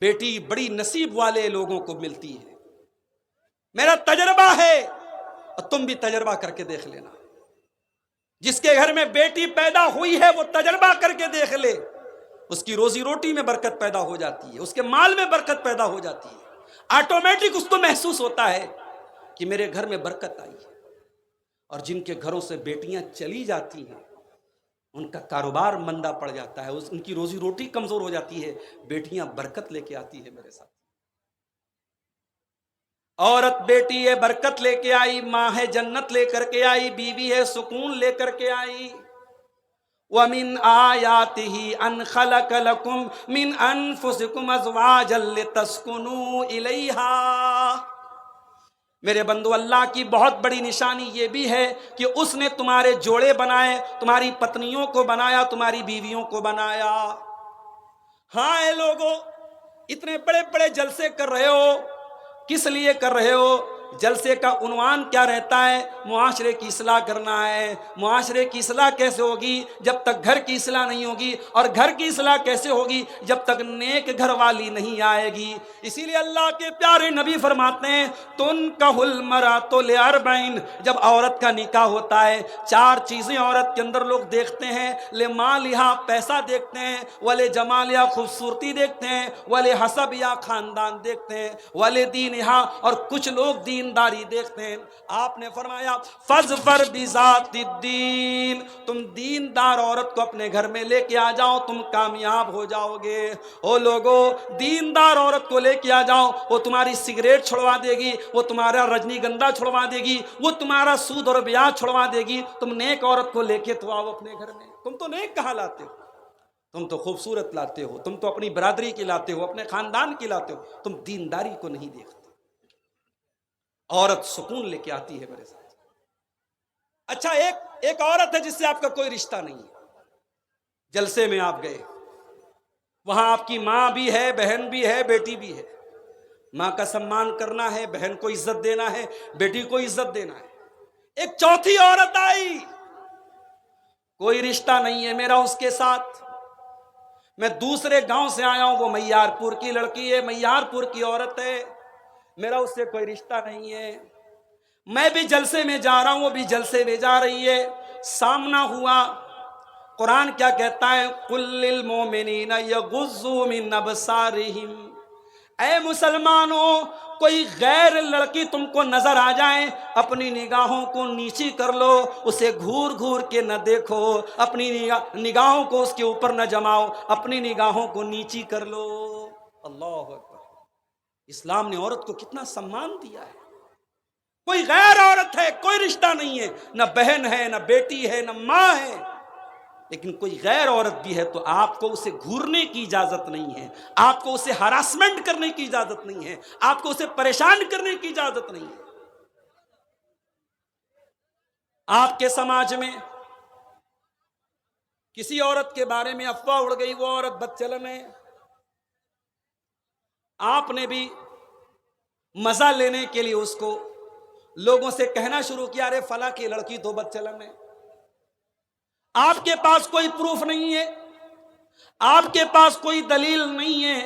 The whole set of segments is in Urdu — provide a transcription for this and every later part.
بیٹی بڑی نصیب والے لوگوں کو ملتی ہے، میرا تجربہ ہے اور تم بھی تجربہ کر کے دیکھ لینا۔ جس کے گھر میں بیٹی پیدا ہوئی ہے وہ تجربہ کر کے دیکھ لے، اس کی روزی روٹی میں برکت پیدا ہو جاتی ہے، اس کے مال میں برکت پیدا ہو جاتی ہے، آٹومیٹک اس کو محسوس ہوتا ہے کہ میرے گھر میں برکت آئی ہے۔ اور جن کے گھروں سے بیٹیاں چلی جاتی ہیں ان کا کاروبار مندہ پڑ جاتا ہے، ان کی روزی روٹی کمزور ہو جاتی ہے، بیٹیاں برکت لے کے آتی ہے میرے ساتھ۔ عورت بیٹی ہے برکت لے کے آئی، ماں ہے جنت لے کر کے آئی، بیوی ہے سکون لے کر کے آئی۔ وَمِنْ آيَاتِهِ أَنْ خَلَقَ لَكُمْ مِنْ أَنفُسِكُمْ أَزْوَاجًا لِتَسْكُنُوا إِلَيْهَا۔ میرے بندو، اللہ کی بہت بڑی نشانی یہ بھی ہے کہ اس نے تمہارے جوڑے بنائے، تمہاری پتنیوں کو بنایا، تمہاری بیویوں کو بنایا۔ ہاں اے لوگو، اتنے بڑے بڑے جلسے کر رہے ہو، کس لیے کر رہے ہو؟ جلسے کا عنوان کیا رہتا ہے؟ معاشرے کی اصلاح کرنا ہے۔ معاشرے کی اصلاح کیسے ہوگی؟ جب تک گھر کی اصلاح نہیں ہوگی، اور گھر کی اصلاح کیسے ہوگی؟ جب تک نیک گھر والی نہیں آئے گی۔ اسی لیے اللہ کے پیارے نبی فرماتے ہیں تُنْکَحُ الْمَرْأَةُ لِأَرْبَعٍ، جب عورت کا نکاح ہوتا ہے چار چیزیں عورت کے اندر لوگ دیکھتے ہیں، لِمَالِهَا پیسہ دیکھتے ہیں، وَلِجَمَالِهَا خوبصورتی دیکھتے ہیں، وَلِحَسَبِهَا خاندان دیکھتے ہیں، وَلِدِينِهَا اور کچھ لوگ دینداری دیکھتے ہیں۔ آپ نے فرمایا فَاظْفَرْ بِذَاتِ الدِّینِ، تم دیندار عورت کو اپنے گھر میں لے کے آ جاؤ، تم کامیاب ہو جاؤ گے۔ او لوگو، دیندار عورت کو لے کے آ جاؤ، وہ تمہاری سگریٹ چھڑوا دے گی، وہ تمہارا رجنی گندھا چھڑوا دے گی، وہ تمہارا سود اور بیاہ چھڑوا دے گی۔ تم نیک عورت کو لے کے تو آؤ اپنے گھر میں۔ تم تو نیک کہاں لاتے ہو؟ تم تو خوبصورت لاتے ہو، تم تو اپنی برادری کی لاتے ہو، اپنے خاندان کی لاتے ہو، تم دینداری کو نہیں دیکھتے۔ عورت سکون لے کے آتی ہے میرے ساتھ۔ اچھا، ایک عورت ہے جس سے آپ کا کوئی رشتہ نہیں ہے، جلسے میں آپ گئے، وہاں آپ کی ماں بھی ہے، بہن بھی ہے، بیٹی بھی ہے۔ ماں کا سمان کرنا ہے، بہن کو عزت دینا ہے، بیٹی کو عزت دینا ہے۔ ایک چوتھی عورت آئی، کوئی رشتہ نہیں ہے میرا اس کے ساتھ، میں دوسرے گاؤں سے آیا ہوں، وہ میار پور کی لڑکی ہے، میار پور کی عورت ہے، میرا اس سے کوئی رشتہ نہیں ہے۔ میں بھی جلسے میں جا رہا ہوں، وہ بھی جلسے میں جا رہی ہے، سامنا ہوا۔ قرآن کیا کہتا ہے؟ قُل لِّلْمُؤْمِنِينَ يَغُضُّوا مِنْ أَبْصَارِهِمْ، اے مسلمانوں، کوئی غیر لڑکی تم کو نظر آ جائے، اپنی نگاہوں کو نیچی کر لو، اسے گھور گھور کے نہ دیکھو، اپنی نگاہوں کو اس کے اوپر نہ جماؤ، اپنی نگاہوں کو نیچی کر لو۔ اللہ اکبر! اسلام نے عورت کو کتنا سمان دیا ہے۔ کوئی غیر عورت ہے، کوئی رشتہ نہیں ہے، نہ بہن ہے، نہ بیٹی ہے، نہ ماں ہے، لیکن کوئی غیر عورت بھی ہے تو آپ کو اسے گھورنے کی اجازت نہیں ہے، آپ کو اسے ہراسمنٹ کرنے کی اجازت نہیں ہے، آپ کو اسے پریشان کرنے کی اجازت نہیں ہے۔ آپ کے سماج میں کسی عورت کے بارے میں افواہ اڑ گئی، وہ عورت بدچلن ہے، آپ نے بھی مزہ لینے کے لیے اس کو لوگوں سے کہنا شروع کیا، ارے فلاں کی لڑکی تو بدچلن ہے۔ آپ کے پاس کوئی پروف نہیں ہے، آپ کے پاس کوئی دلیل نہیں ہے،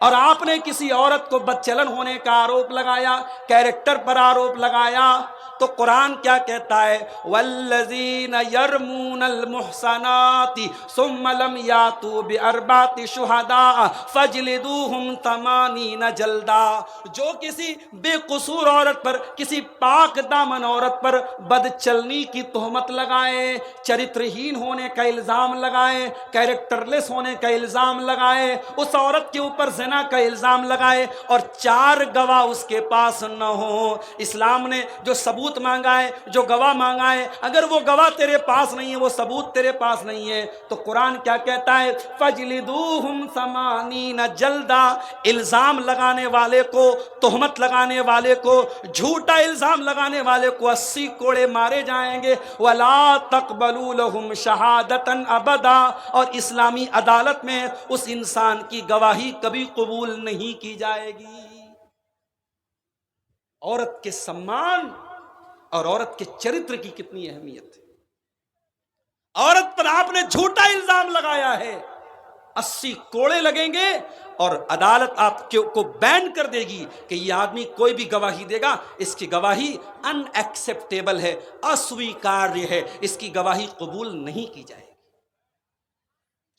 اور آپ نے کسی عورت کو بدچلن ہونے کا آروپ لگایا، کیریکٹر پر آروپ لگایا۔ تو قرآن کیا کہتا ہے؟ والذین یرمون المحصنات ثم لم یاتوا باربعۃ شہداء فاجلدوہم 80 جلدا، جو کسی بے قصور عورت پر، کسی پاک دامن عورت پر بد چلنی کی تہمت لگائے، چرترہین ہونے کا الزام لگائے، کیریکٹر لیس ہونے کا الزام لگائے، اس عورت کے اوپر زنا کا الزام لگائے، اور 4 گواہ اس کے پاس نہ ہوں۔ اسلام نے جو ثبوت مانگا ہے، جو گواہ مانگا ہے، اگر وہ گواہ تیرے پاس نہیں ہے، وہ ثبوت تیرے پاس نہیں ہے، تو قرآن کیا کہتا ہے؟ فَجْلِدُوهُمْ 80 جلدا، الزام لگانے والے کو، تہمت لگانے والے کو، جھوٹا الزام لگانے والے کو 80 کوڑے مارے جائیں گے۔ وَلَا تَقْبَلُوا لَهُمْ شَهَادَةً أَبَدًا، اور اسلامی عدالت میں اس انسان کی گواہی کبھی قبول نہیں کی جائے گی۔ عورت کے سمان اور عورت کے چرتر کی کتنی اہمیت ہے۔ عورت پر آپ نے جھوٹا الزام لگایا ہے، 80 کوڑے لگیں گے اور عدالت آپ کو بین کر دے گی کہ یہ آدمی کوئی بھی گواہی دے گا، اس کی گواہی ان ایکسیپٹیبل ہے، اسویکاریہ ہے، اس کی گواہی قبول نہیں کی جائے گی۔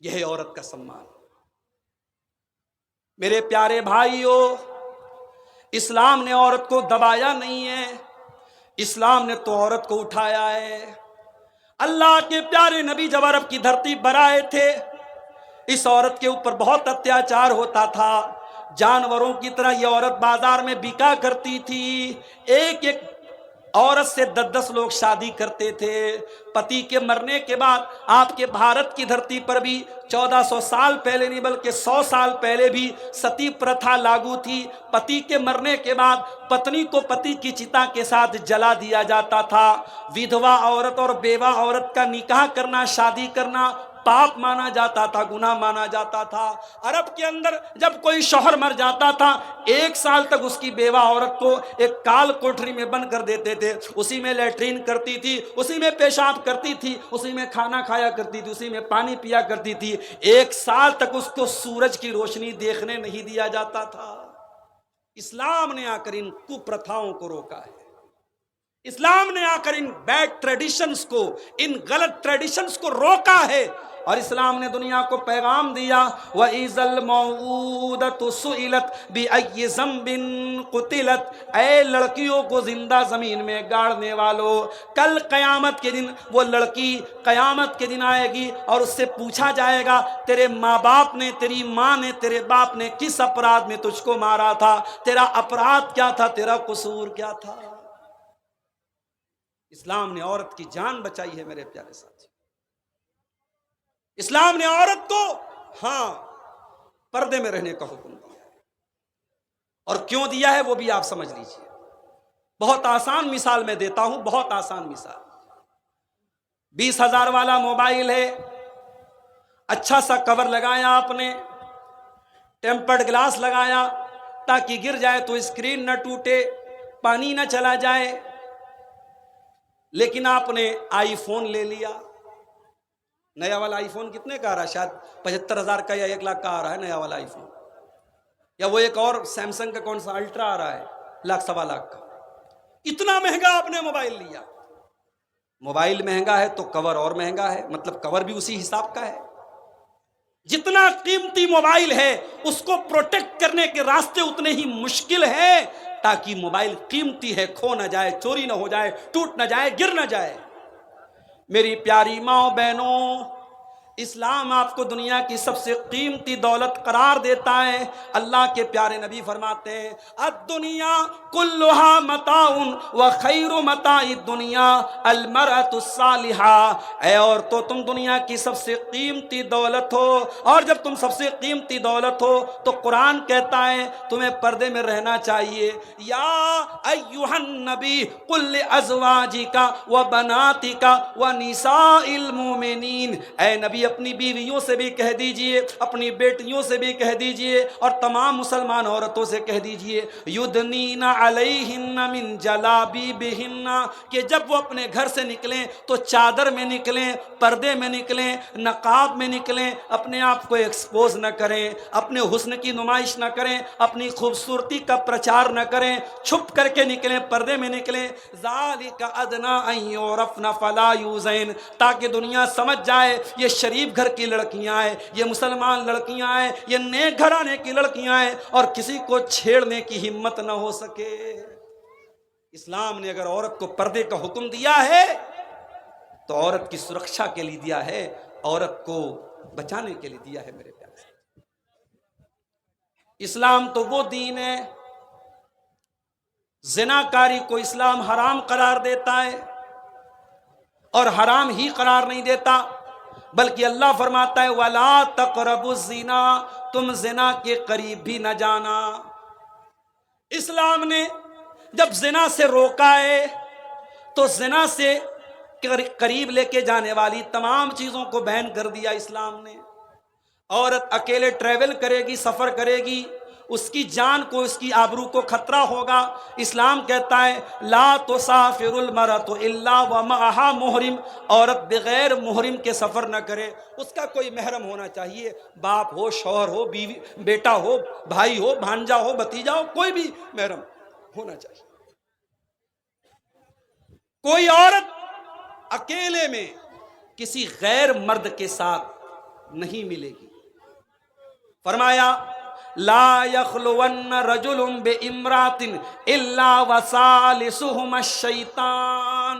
یہ ہے عورت کا سمان۔ میرے پیارے بھائیو، اسلام نے عورت کو دبایا نہیں ہے، اسلام نے تو عورت کو اٹھایا ہے۔ اللہ کے پیارے نبی جب عرب کی دھرتی پر آئے تھے، اس عورت کے اوپر بہت اتیاچار ہوتا تھا، جانوروں کی طرح یہ عورت بازار میں بکا کرتی تھی، ایک ایک عورت سے 10 لوگ شادی کرتے تھے۔ پتی کے مرنے کے بعد آپ کے بھارت کی دھرتی پر بھی 1400 سال پہلے نہیں بلکہ 100 سال پہلے بھی ستی پرتھا لاگو تھی۔ پتی کے مرنے کے بعد پتنی کو پتی کی چتا کے ساتھ جلا دیا جاتا تھا۔ ودھوا عورت اور بیوہ عورت کا نکاح کرنا، شادی کرنا پاپ مانا جاتا تھا، گناہ مانا جاتا تھا۔ عرب کے اندر جب کوئی شوہر مر جاتا تھا، 1 سال تک اس کی بیوہ عورت کو ایک کال کوٹری میں بند کر دیتے تھے، اسی میں لیٹرین کرتی تھی، اسی میں پیشاب کرتی تھی، اسی میں کھانا کھایا کرتی تھی، اسی میں پانی پیا کرتی تھی۔ 1 سال تک اس کو سورج کی روشنی دیکھنے نہیں دیا جاتا تھا۔ اسلام نے آ کر ان کپرتھاؤں کو روکا ہے، اسلام نے آ کر ان بیڈ ٹریڈیشنز کو، ان غلط ٹریڈیشنز کو روکا ہے، اور اسلام نے دنیا کو پیغام دیا وَإِذَا الْمَوْءُودَةُ سُئِلَتْ بِأَيِّ ذَنبٍ قُتِلَتْ، اے لڑکیوں کو زندہ زمین میں گاڑنے والو، کل قیامت کے دن وہ لڑکی قیامت کے دن آئے گی اور اس سے پوچھا جائے گا تیرے ماں باپ نے، تیری ماں نے، تیرے باپ نے کس اپرادھ میں تجھ کو مارا تھا، تیرا اپرادھ کیا تھا، تیرا قصور کیا تھا۔ اسلام نے عورت کی جان بچائی ہے میرے پیارے ساتھی۔ اسلام نے عورت کو پردے میں رہنے کا حکم دیا ہے، اور کیوں دیا ہے وہ بھی آپ سمجھ لیجئے۔ بہت آسان مثال میں دیتا ہوں، بہت آسان مثال۔ 20,000 والا موبائل ہے، اچھا سا کور لگایا آپ نے، ٹیمپرڈ گلاس لگایا تاکہ گر جائے تو اسکرین نہ ٹوٹے، پانی نہ چلا جائے، لیکن آپ نے آئی فون لے لیا۔ نیا والا آئی فون کتنے کا آ رہا ہے؟ شاید 75,000 کا یا 1 لاکھ کا آ رہا ہے نیا والا آئی فون، یا وہ ایک اور سیمسنگ کا کون سا الٹرا آ رہا ہے 1 سوا لاکھ کا۔ اتنا مہنگا آپ نے موبائل لیا۔ موبائل مہنگا ہے تو کور اور مہنگا ہے، مطلب کور بھی اسی حساب کا ہے۔ جتنا قیمتی موبائل ہے اس کو پروٹیکٹ کرنے کے راستے اتنے ہی مشکل ہیں، تاکہ موبائل قیمتی ہے، کھو نہ جائے، چوری نہ ہو جائے، ٹوٹ نہ جائے، گر نہ جائے۔ میری پیاری ماں بہنوں، اسلام آپ کو دنیا کی سب سے قیمتی دولت قرار دیتا ہے۔ اللہ کے پیارے نبی فرماتے ہیں الدنیا کلھا متاع وخیر متاع الدنیا المرأة الصالحہ، اے عورتوں تم دنیا کی سب سے قیمتی دولت ہو، اور جب تم سب سے قیمتی دولت ہو تو قرآن کہتا ہے تمہیں پردے میں رہنا چاہیے۔ یا ایھا النبی قل لازواجک وبناتک ونساء المؤمنین، اے نبی اپنی بیویوں سے بھی کہہ دیجئے، اپنی بیٹیوں سے بھی کہہ دیجئے، اور تمام مسلمان عورتوں سے کہہ دیجئے یدنین علیہن من جلابیبہن، کہ جب وہ اپنے گھر سے نکلیں تو چادر میں نکلیں، پردے میں نکلیں، نقاب میں نکلیں، اپنے آپ کو ایکسپوز نہ کریں، اپنے حسن کی نمائش نہ کریں، اپنی خوبصورتی کا پرچار نہ کریں، چھپ کر کے نکلیں، پردے میں نکلیں۔ ذالک ادنیٰ ان یعرفن فلا یؤذین، تاکہ دنیا سمجھ جائے یہ شریف گھر کی لڑکیاں ہیں، یہ مسلمان لڑکیاں ہیں، یہ نیک گھرانے کی لڑکیاں ہیں، اور کسی کو چھیڑنے کی ہمت نہ ہو سکے۔ اسلام نے اگر عورت کو پردے کا حکم دیا ہے تو عورت کی سرکشا کے لیے دیا ہے، عورت کو بچانے کے لیے دیا ہے میرے پیارے۔ اسلام تو وہ دین ہے، زناکاری کو اسلام حرام قرار دیتا ہے، اور حرام ہی قرار نہیں دیتا بلکہ اللہ فرماتا ہے وَلَا تَقْرَبُوا الزِّنَا، تم زنا کے قریب بھی نہ جانا۔ اسلام نے جب زنا سے روکا ہے تو زنا سے قریب لے کے جانے والی تمام چیزوں کو بین کر دیا اسلام نے۔ عورت اکیلے ٹریول کرے گی، سفر کرے گی، اس کی جان کو، اس کی آبرو کو خطرہ ہوگا۔ اسلام کہتا ہے لا تسافر المرأة الا ومعها محرم، عورت بغیر محرم کے سفر نہ کرے، اس کا کوئی محرم ہونا چاہیے، باپ ہو، شوہر ہو، بیوی، بیٹا ہو، بھائی ہو، بھانجا ہو، بھتیجا ہو، کوئی بھی محرم ہونا چاہیے۔ کوئی عورت اکیلے میں کسی غیر مرد کے ساتھ نہیں ملے گی۔ فرمایا لا یخلون رجل بامرأۃ الا وثالثهما الشیطان،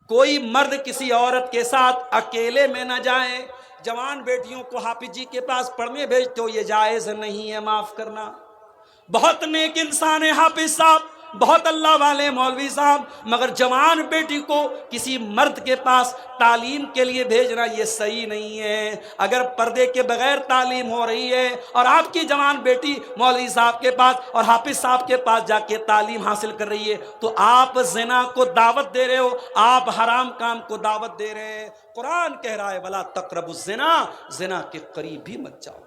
کوئی مرد کسی عورت کے ساتھ اکیلے میں نہ جائے۔ جوان بیٹیوں کو حافظ جی کے پاس پڑھنے بھیجتے ہو، یہ جائز نہیں ہے، معاف کرنا۔ بہت نیک انسان ہے حافظ صاحب، بہت اللہ والے مولوی صاحب، مگر جوان بیٹی کو کسی مرد کے پاس تعلیم کے لیے بھیجنا یہ صحیح نہیں ہے۔ اگر پردے کے بغیر تعلیم ہو رہی ہے اور آپ کی جوان بیٹی مولوی صاحب کے پاس اور حافظ صاحب کے پاس جا کے تعلیم حاصل کر رہی ہے تو آپ زنا کو دعوت دے رہے ہو، آپ حرام کام کو دعوت دے رہے ہیں۔ قرآن کہہ رہا ہے وَلَا تَقْرَبُوا الزِّنَا، زنا کے قریب بھی مت جاؤ۔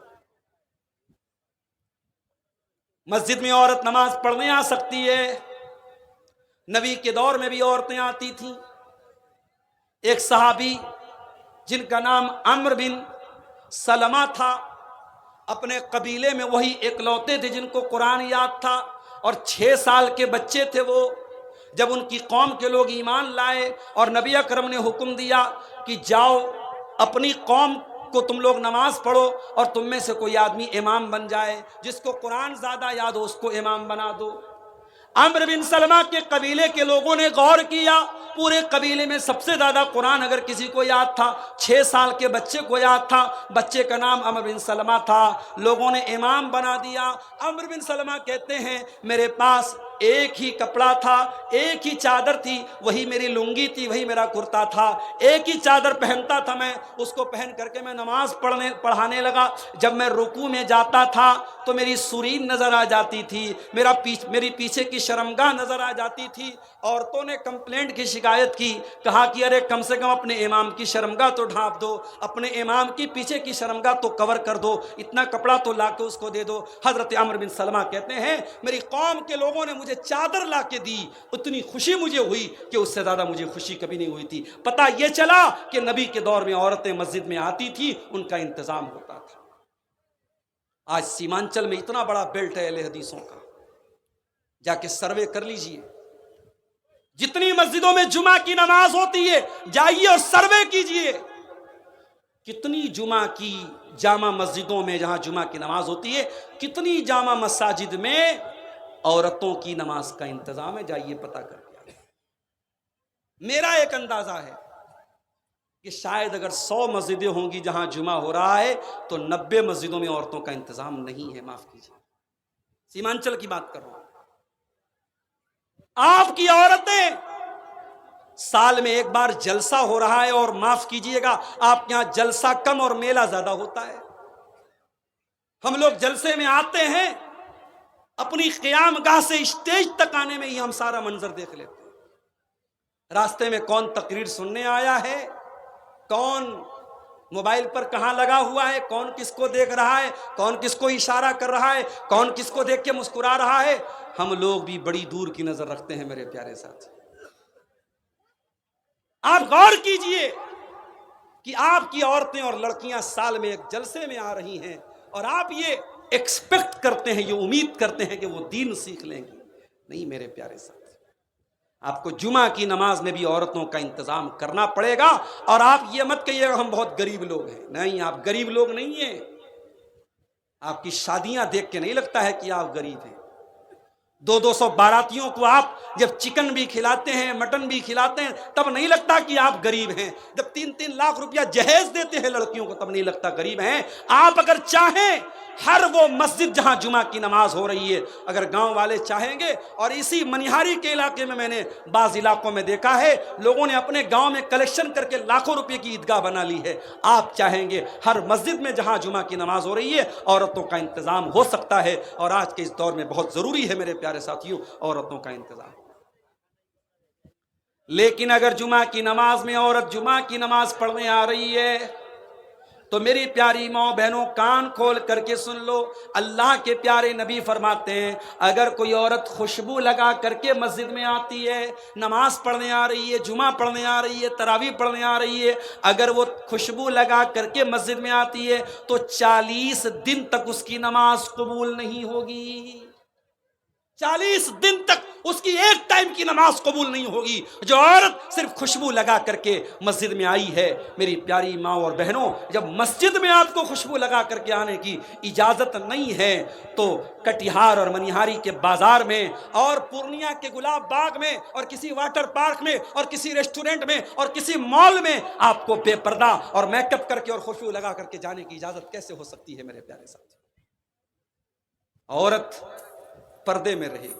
مسجد میں عورت نماز پڑھنے آ سکتی ہے، نبی کے دور میں بھی عورتیں آتی تھیں۔ ایک صحابی جن کا نام عمرو بن سلمہ تھا، اپنے قبیلے میں وہی اکلوتے تھے جن کو قرآن یاد تھا، اور 6 سال کے بچے تھے وہ۔ جب ان کی قوم کے لوگ ایمان لائے اور نبی اکرم نے حکم دیا کہ جاؤ اپنی قوم کو تم لوگ نماز پڑھو اور تم میں سے کوئی آدمی امام بن جائے، جس کو قرآن زیادہ یاد ہو اس کو امام بنا دو۔ عمرو بن سلمہ کے قبیلے کے لوگوں نے غور کیا، پورے قبیلے میں سب سے زیادہ قرآن اگر کسی کو یاد تھا 6 سال کے بچے کو یاد تھا، بچے کا نام عمرو بن سلمہ تھا، لوگوں نے امام بنا دیا۔ عمرو بن سلمہ کہتے ہیں میرے پاس ایک ہی کپڑا تھا، ایک ہی چادر تھی، وہی میری لنگی تھی، وہی میرا کرتا تھا، ایک ہی چادر پہنتا تھا میں، اس کو پہن کر کے میں نماز پڑھانے لگا۔ جب میں رکوع میں جاتا تھا تو میری سرین نظر آ جاتی تھی، میری پیچھے کی شرمگاہ نظر آ جاتی تھی۔ عورتوں نے کمپلینٹ کی، شکایت کی، کہا کہ ارے کم سے کم اپنے امام کی شرمگاہ تو ڈھانپ دو، اپنے امام کی پیچھے کی شرمگاہ تو کور کر دو، اتنا کپڑا تو لا کے اس کو دے دو۔ حضرت عمرو بن سلمہ کہتے ہیں میری قوم کے لوگوں نے مجھے چادر لا کے دی، اتنی خوشی مجھے ہوئی کہ اس سے زیادہ مجھے خوشی کبھی نہیں ہوئی تھی۔ پتہ یہ چلا کہ نبی کے دور میں عورتیں مسجد میں آتی تھی، ان کا انتظام ہوتا تھا۔ آج سیمانچل میں اتنا بڑا بیلٹ ہے اہل حدیثوں کا، جا کے سروے کر لیجئے، جتنی مسجدوں میں جمعہ کی نماز ہوتی ہے جائیے اور سروے کیجئے، کتنی جمعہ کی جامع مسجدوں میں جہاں جمعہ کی نماز ہوتی ہے، کتنی جامع مساجد میں عورتوں کی نماز کا انتظام ہے، جائیے پتہ کر کے۔ میرا ایک اندازہ ہے کہ شاید اگر 100 مسجدیں ہوں گی جہاں جمعہ ہو رہا ہے تو 90 مسجدوں میں عورتوں کا انتظام نہیں ہے، معاف کیجیے، سیمانچل کی بات کر رہا ہوں۔ آپ کی عورتیں سال میں ایک بار جلسہ ہو رہا ہے، اور معاف کیجئے گا آپ کے یہاں جلسہ کم اور میلہ زیادہ ہوتا ہے۔ ہم لوگ جلسے میں آتے ہیں، اپنی قیام گاہ سے اسٹیج تک آنے میں ہی ہم سارا منظر دیکھ لیتے ہیں۔ راستے میں کون تقریر سننے آیا ہے، کون موبائل پر کہاں لگا ہوا ہے، کون کس کو دیکھ رہا ہے، کون کس کو اشارہ کر رہا ہے، کون کس کو دیکھ کے مسکرا رہا ہے، ہم لوگ بھی بڑی دور کی نظر رکھتے ہیں میرے پیارے ساتھی۔ آپ غور کیجئے کہ آپ کی عورتیں اور لڑکیاں سال میں ایک جلسے میں آ رہی ہیں، اور آپ یہ ایکسپیکٹ کرتے ہیں، یہ امید کرتے ہیں کہ وہ دین سیکھ لیں گی۔ نہیں میرے پیارے ساتھی، آپ کو جمعہ کی نماز میں بھی عورتوں کا انتظام کرنا پڑے گا۔ اور آپ یہ مت کہیے گا ہم بہت غریب لوگ ہیں، نہیں، آپ غریب لوگ نہیں ہیں۔ آپ کی شادیاں دیکھ کے نہیں لگتا ہے کہ آپ غریب ہیں۔ 200 باراتیوں کو آپ جب چکن بھی کھلاتے ہیں، مٹن بھی کھلاتے ہیں، تب نہیں لگتا کہ آپ غریب ہیں۔ جب 3-3 لاکھ روپیہ جہیز دیتے ہیں لڑکیوں کو، تب نہیں لگتا غریب ہیں۔ آپ اگر چاہیں، ہر وہ مسجد جہاں جمعہ کی نماز ہو رہی ہے، اگر گاؤں والے چاہیں گے، اور اسی منیہاری کے علاقے میں نے بعض علاقوں میں دیکھا ہے لوگوں نے اپنے گاؤں میں کلیکشن کر کے لاکھوں روپے کی عیدگاہ بنا لی ہے، آپ چاہیں گے ہر مسجد میں جہاں جمعہ کی نماز ہو رہی ہے عورتوں کا انتظام ہو سکتا ہے۔ اور آج کے اس دور میں بہت ضروری ہے میرے پیارے ساتھیوں عورتوں کا انتظام۔ لیکن اگر جمعہ کی نماز میں عورت جمعہ کی نماز پڑھنے آ رہی ہے تو میری پیاری ماں بہنوں کان کھول کر کے سن لو، اللہ کے پیارے نبی فرماتے ہیں اگر کوئی عورت خوشبو لگا کر کے مسجد میں آتی ہے، نماز پڑھنے آ رہی ہے، جمعہ پڑھنے آ رہی ہے، تراویح پڑھنے آ رہی ہے، اگر وہ خوشبو لگا کر کے مسجد میں آتی ہے تو 40 دن تک اس کی نماز قبول نہیں ہوگی۔ 40 دن تک اس کی ایک ٹائم کی نماز قبول نہیں ہوگی۔ جو عورت صرف خوشبو لگا کر کے مسجد میں آئی ہے، میری پیاری ماں اور بہنوں، جب مسجد میں آپ کو خوشبو لگا کر کے آنے کی اجازت نہیں ہے تو کٹیہار اور منیہاری کے بازار میں اور پورنیہ کے گلاب باغ میں اور کسی واٹر پارک میں اور کسی ریسٹورنٹ میں اور کسی مال میں آپ کو بے پردہ اور میک اپ کر کے اور خوشبو لگا کر کے جانے کی اجازت کیسے ہو سکتی ہے میرے پیارے ساتھی؟ عورت پردے میں رہے گی،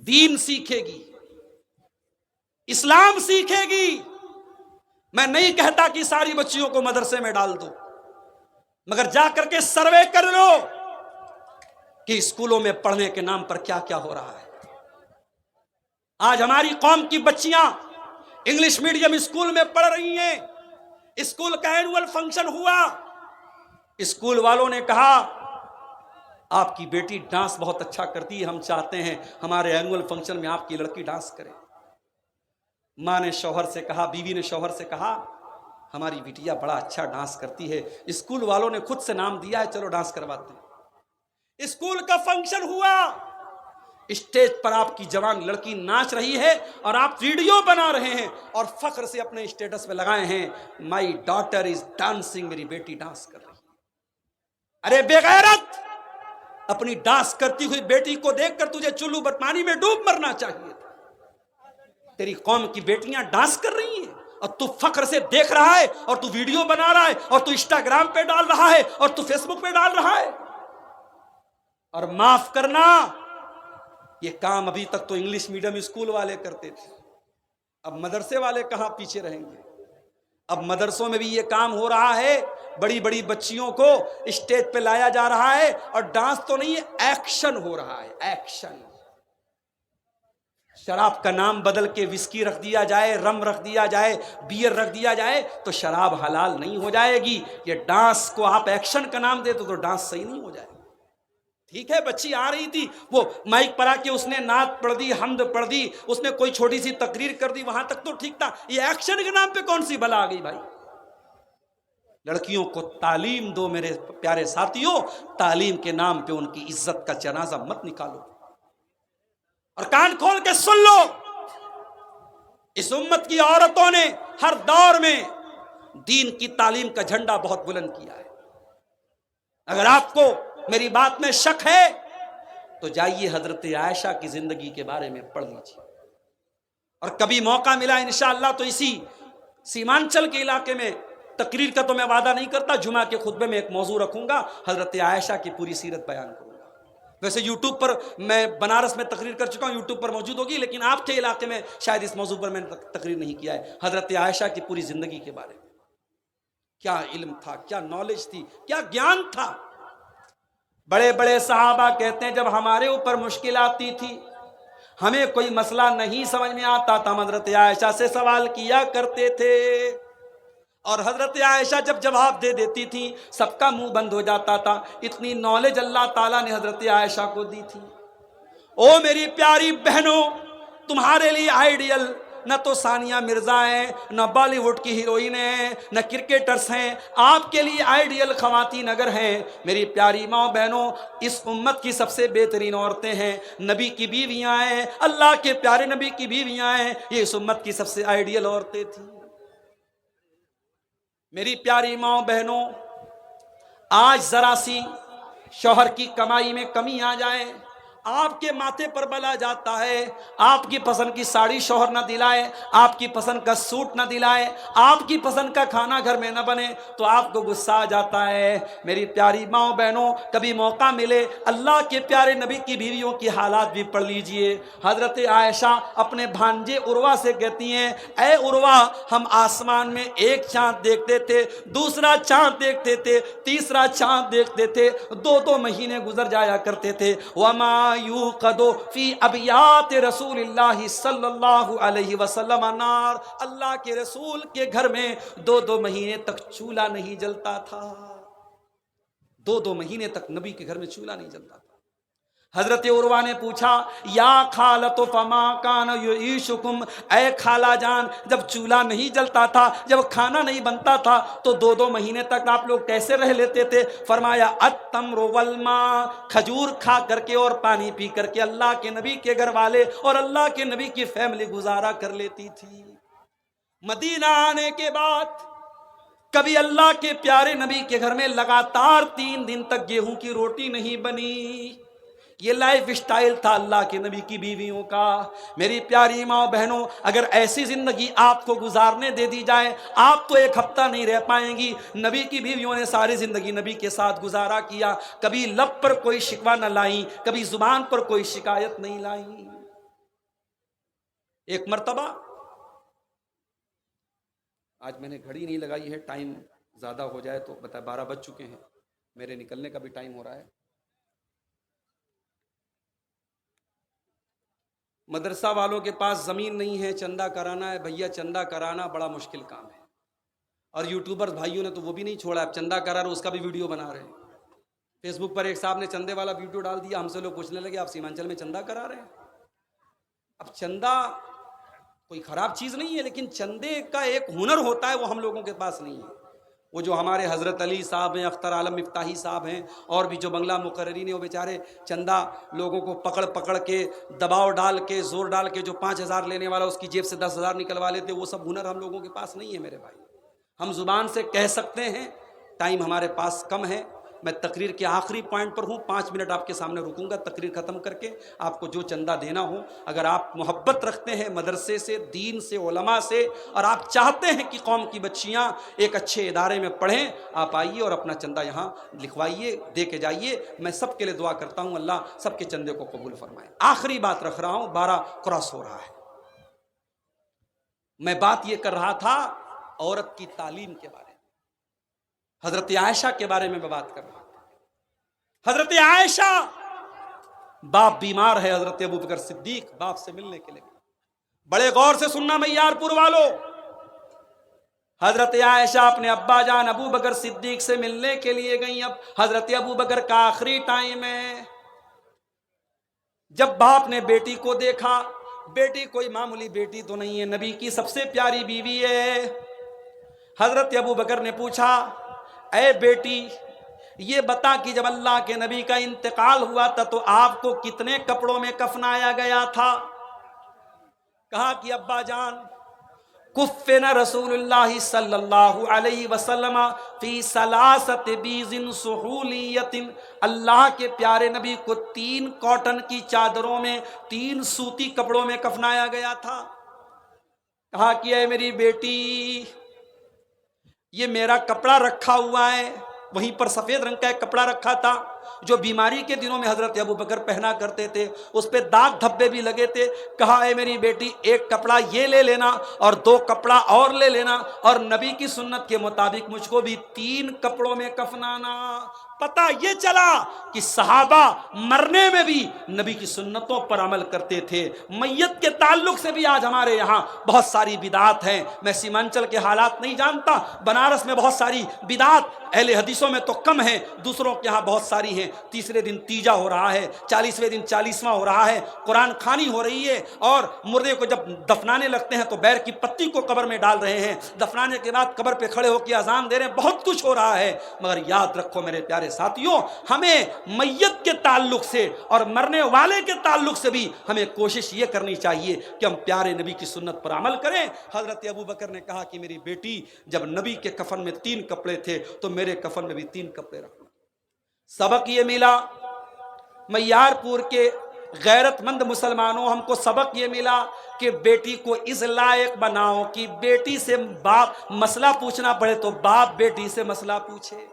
دین سیکھے گی، اسلام سیکھے گی۔ میں نہیں کہتا کہ ساری بچیوں کو مدرسے میں ڈال دو، مگر جا کر کے سروے کر لو کہ اسکولوں میں پڑھنے کے نام پر کیا کیا ہو رہا ہے۔ آج ہماری قوم کی بچیاں انگلش میڈیم اسکول میں پڑھ رہی ہیں، اسکول کا اینول فنکشن ہوا، اسکول والوں نے کہا آپ کی بیٹی ڈانس بہت اچھا کرتی ہے، ہم چاہتے ہیں ہمارے اینول فنکشن میں آپ کی لڑکی ڈانس کرے۔ ماں نے شوہر سے کہا، بیوی نے شوہر سے کہا ہماری بیٹیا بڑا اچھا ڈانس کرتی ہے، اسکول والوں نے خود سے نام دیا ہے، چلو ڈانس کرواتے ہیں۔ اسکول کا فنکشن ہوا، اسٹیج پر آپ کی جوان لڑکی ناچ رہی ہے اور آپ ویڈیو بنا رہے ہیں اور فخر سے اپنے اسٹیٹس پہ لگائے ہیں مائی ڈاٹر از ڈانسنگ، میری بیٹی ڈانس کر رہی ہے۔ ارے بے غیرت، اپنی ڈانس کرتی ہوئی بیٹی کو دیکھ کر تجھے چلو پانی میں ڈوب مرنا چاہیے تھا۔ تیری قوم کی بیٹیاں ڈانس کر رہی ہیں اور تو فخر سے دیکھ رہا ہے اور تو ویڈیو بنا رہا ہے اور تو انسٹاگرام پہ ڈال رہا ہے اور تو فیس بک پہ ڈال رہا ہے۔ اور معاف کرنا، یہ کام ابھی تک تو انگلش میڈیم اسکول والے کرتے تھے، اب مدرسے والے کہاں پیچھے رہیں گے؟ اب مدرسوں میں بھی یہ کام ہو رہا ہے، بڑی بڑی بچیوں کو اسٹیج پہ لایا جا رہا ہے اور ڈانس تو نہیں ہے، ایکشن ہو رہا ہے، ایکشن۔ شراب کا نام بدل کے وسکی رکھ دیا جائے، رم رکھ دیا جائے، بیئر رکھ دیا جائے تو شراب حلال نہیں ہو جائے گی۔ یہ ڈانس کو آپ ایکشن کا نام دیتے تو ڈانس صحیح نہیں ہو جائے گا۔ ٹھیک ہے، بچی آ رہی تھی، وہ مائک پر آ کے اس نے نعت پڑھ دی، حمد پڑھ دی، اس نے کوئی چھوٹی سی تقریر کر دی، وہاں تک تو ٹھیک تھا۔ یہ ایکشن کے نام پہ کون سی بلا آ گئی بھائی؟ لڑکیوں کو تعلیم دو میرے پیارے ساتھیوں، تعلیم کے نام پہ ان کی عزت کا جنازہ مت نکالو۔ اور کان کھول کے سن لو، اس امت کی عورتوں نے ہر دور میں دین کی تعلیم کا جھنڈا بہت بلند کیا ہے۔ اگر آپ کو میری بات میں شک ہے تو جائیے حضرت عائشہ کی زندگی کے بارے میں پڑھ لیجیے، اور کبھی موقع ملا انشاءاللہ تو اسی سیمانچل کے علاقے میں، تقریر کا تو میں وعدہ نہیں کرتا، جمعہ کے خطبے میں ایک موضوع رکھوں گا، حضرت عائشہ کی پوری سیرت بیان کروں گا۔ ویسے یوٹیوب پر میں بنارس میں تقریر کر چکا ہوں، یوٹیوب پر موجود ہوگی، لیکن آپ کے علاقے میں شاید اس موضوع پر میں نے تقریر نہیں کیا ہے۔ حضرت عائشہ کی پوری زندگی کے بارے میں کیا علم تھا، کیا نالج تھی، کیا گیان تھا۔ بڑے بڑے صحابہ کہتے ہیں جب ہمارے اوپر مشکل آتی تھی، ہمیں کوئی مسئلہ نہیں سمجھ میں آتا تھا، ہم حضرت عائشہ سے سوال کیا کرتے تھے، اور حضرت عائشہ جب جواب دے دیتی تھی سب کا منہ بند ہو جاتا تھا۔ اتنی نالج اللہ تعالیٰ نے حضرت عائشہ کو دی تھی۔ او میری پیاری بہنوں، تمہارے لیے آئیڈیل نہ تو ثانیہ مرزا ہیں، نہ بالی ووڈ کی ہیروئن ہیں، نہ کرکٹرز ہیں، آپ کے لیے آئیڈیل خواتین اگر ہیں میری پیاری ماں بہنوں، اس امت کی سب سے بہترین عورتیں ہیں، نبی کی بیویاں ہیں، اللہ کے پیارے نبی کی بیویاں ہیں، یہ اس امت کی سب سے آئیڈیل عورتیں تھیں۔ میری پیاری ماں بہنوں، آج ذرا سی شوہر کی کمائی میں کمی آ جائے، آپ کے ماتھے پر بلا جاتا ہے، آپ کی پسند کی ساڑی شوہر نہ دلائے، آپ کی پسند کا سوٹ نہ دلائے، آپ کی پسند کا کھانا گھر میں نہ بنے تو آپ کو غصہ آ جاتا ہے۔ میری پیاری ماں بہنوں، کبھی موقع ملے اللہ کے پیارے نبی کی بیویوں کی حالات بھی پڑھ لیجئے۔ حضرت عائشہ اپنے بھانجے عروہ سے کہتی ہیں، اے عروہ، ہم آسمان میں ایک چاند دیکھتے تھے، دوسرا چاند دیکھتے تھے، تیسرا چاند دیکھتے تھے، 2 مہینے گزر جایا کرتے تھے۔ وَمَا یوقد فی ابیات رسول اللہ صلی اللہ علیہ وسلم نار، اللہ کے رسول کے گھر میں 2 مہینے تک چولہا نہیں جلتا تھا، 2 مہینے تک نبی کے گھر میں چولہا نہیں جلتا تھا۔ حضرت عروہ نے پوچھا یا خالۃ فما کان یعیشکم، اے خالہ جان جب چولہا نہیں جلتا تھا، جب کھانا نہیں بنتا تھا تو 2 مہینے تک آپ لوگ کیسے رہ لیتے تھے؟ فرمایا التمر والماء، کھجور کھا کر کے اور پانی پی کر کے اللہ کے نبی کے گھر والے اور اللہ کے نبی کی فیملی گزارا کر لیتی تھی۔ مدینہ آنے کے بعد کبھی اللہ کے پیارے نبی کے گھر میں لگاتار 3 دن تک گیہوں کی روٹی نہیں بنی۔ یہ لائف سٹائل تھا اللہ کے نبی کی بیویوں کا۔ میری پیاری ماں بہنوں، اگر ایسی زندگی آپ کو گزارنے دے دی جائے، آپ تو 1 ہفتہ نہیں رہ پائیں گی۔ نبی کی بیویوں نے ساری زندگی نبی کے ساتھ گزارا کیا، کبھی لب پر کوئی شکوہ نہ لائیں، کبھی زبان پر کوئی شکایت نہیں لائیں۔ ایک مرتبہ، آج میں نے گھڑی نہیں لگائی ہے، ٹائم زیادہ ہو جائے تو بتا، 12 بج چکے ہیں، میرے نکلنے کا بھی ٹائم ہو رہا ہے۔ مدرسہ والوں کے پاس زمین نہیں ہے، چندہ کرانا ہے، بھیا چندہ کرانا بڑا مشکل کام ہے، اور یوٹیوبر بھائیوں نے تو وہ بھی نہیں چھوڑا، اب چندہ کرا رہے اس کا بھی ویڈیو بنا رہے ہیں۔ فیس بک پر ایک صاحب نے چندے والا ویڈیو ڈال دیا، ہم سے لوگ پوچھنے لگے آپ سیمانچل میں چندہ کرا رہے ہیں۔ اب چندہ کوئی خراب چیز نہیں ہے، لیکن چندے کا ایک ہنر ہوتا ہے، وہ ہم لوگوں کے پاس نہیں ہے۔ وہ جو ہمارے حضرت علی صاحب ہیں، اختر عالم مفتاحی صاحب ہیں، اور بھی جو بنگلہ مقررین ہیں، وہ بیچارے چندہ لوگوں کو پکڑ کے دباؤ ڈال کے زور ڈال کے جو 5,000 لینے والا اس کی جیب سے 10,000 نکلوا لیتے، وہ سب ہنر ہم لوگوں کے پاس نہیں ہے میرے بھائی۔ ہم زبان سے کہہ سکتے ہیں، ٹائم ہمارے پاس کم ہے۔ میں تقریر کے آخری پوائنٹ پر ہوں، 5 منٹ آپ کے سامنے رکوں گا تقریر ختم کر کے۔ آپ کو جو چندہ دینا ہو، اگر آپ محبت رکھتے ہیں مدرسے سے، دین سے، علماء سے، اور آپ چاہتے ہیں کہ قوم کی بچیاں ایک اچھے ادارے میں پڑھیں، آپ آئیے اور اپنا چندہ یہاں لکھوائیے، دے کے جائیے۔ میں سب کے لیے دعا کرتا ہوں، اللہ سب کے چندے کو قبول فرمائے۔ آخری بات رکھ رہا ہوں، 12 کراس ہو رہا ہے۔ میں بات یہ کر رہا تھا عورت کی تعلیم کے بارے میں، حضرت عائشہ کے بارے میں بات کر رہا تھا۔ حضرت عائشہ، باپ بیمار ہے، حضرت ابو بکر صدیق باپ سے ملنے کے لیے، بڑے غور سے سننا میار پور والوں، حضرت عائشہ اپنے ابا جان ابو بکر صدیق سے ملنے کے لیے گئیں۔ اب حضرت ابو بکر کا آخری ٹائم ہے۔ جب باپ نے بیٹی کو دیکھا، بیٹی کوئی معمولی بیٹی تو نہیں ہے، نبی کی سب سے پیاری بیوی ہے۔ حضرت ابو بکر نے پوچھا، اے بیٹی یہ بتا کہ جب اللہ کے نبی کا انتقال ہوا تھا تو آپ کو کتنے کپڑوں میں کفنایا گیا تھا؟ کہا کہ ابا جان، کفن رسول اللہ صلی اللہ علیہ وسلم فی ثلاثت بیض سحولیت، اللہ کے پیارے نبی کو 3 کاٹن کی چادروں میں، 3 سوتی کپڑوں میں کفنایا گیا تھا۔ کہا کہ اے میری بیٹی، یہ میرا کپڑا رکھا ہوا ہے، وہیں پر سفید رنگ کا ایک کپڑا رکھا تھا جو بیماری کے دنوں میں حضرت ابو بکر پہنا کرتے تھے، اس پہ داغ دھبے بھی لگے تھے۔ کہا اے میری بیٹی، 1 کپڑا یہ لے لینا اور 2 کپڑا اور لے لینا، اور نبی کی سنت کے مطابق مجھ کو بھی 3 کپڑوں میں کفنانا۔ پتہ یہ چلا کہ صحابہ مرنے میں بھی نبی کی سنتوں پر عمل کرتے تھے۔ میت کے تعلق سے بھی آج ہمارے یہاں بہت ساری بدعات ہیں۔ میں سیمانچل کے حالات نہیں جانتا، بنارس میں بہت ساری بدعات اہل حدیثوں میں تو کم ہیں، دوسروں کے یہاں بہت ساری ہیں۔ تیسرے دن تیجا ہو رہا ہے، 40ویں دن 40واں ہو رہا ہے، قرآن خوانی ہو رہی ہے، اور مردے کو جب دفنانے لگتے ہیں تو بیر کی پتی کو قبر میں ڈال رہے ہیں، دفنانے کے بعد قبر پہ کھڑے ہو کے اذان دے رہے ہیں، بہت کچھ ہو رہا ہے۔ مگر یاد رکھو میرے پیارے ساتھیوں، ہمیں میت کے تعلق سے اور مرنے والے کے تعلق سے بھی ہمیں کوشش یہ کرنی چاہیے کہ ہم پیارے نبی کی سنت پر عمل کریں۔ حضرت ابو بکر نے کہا کہ میری بیٹی، جب نبی کے کفن میں 3 کپڑے تھے تو میرے کفن میں بھی 3 کپڑے رکھنا۔ سبق یہ ملا، میار پور کے غیرت مند مسلمانوں، ہم کو سبق یہ ملا کہ بیٹی کو اس لائق بناؤ کہ بیٹی سے باپ مسئلہ پوچھنا پڑے تو باپ بیٹی سے مسئلہ پوچھے۔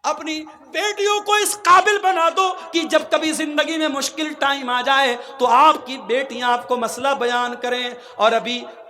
اپنی بیٹیوں کو اس قابل بنا دو کہ جب کبھی زندگی میں مشکل ٹائم آ جائے تو آپ کی بیٹیاں آپ کو مسئلہ بیان کریں۔ اور ابھی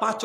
5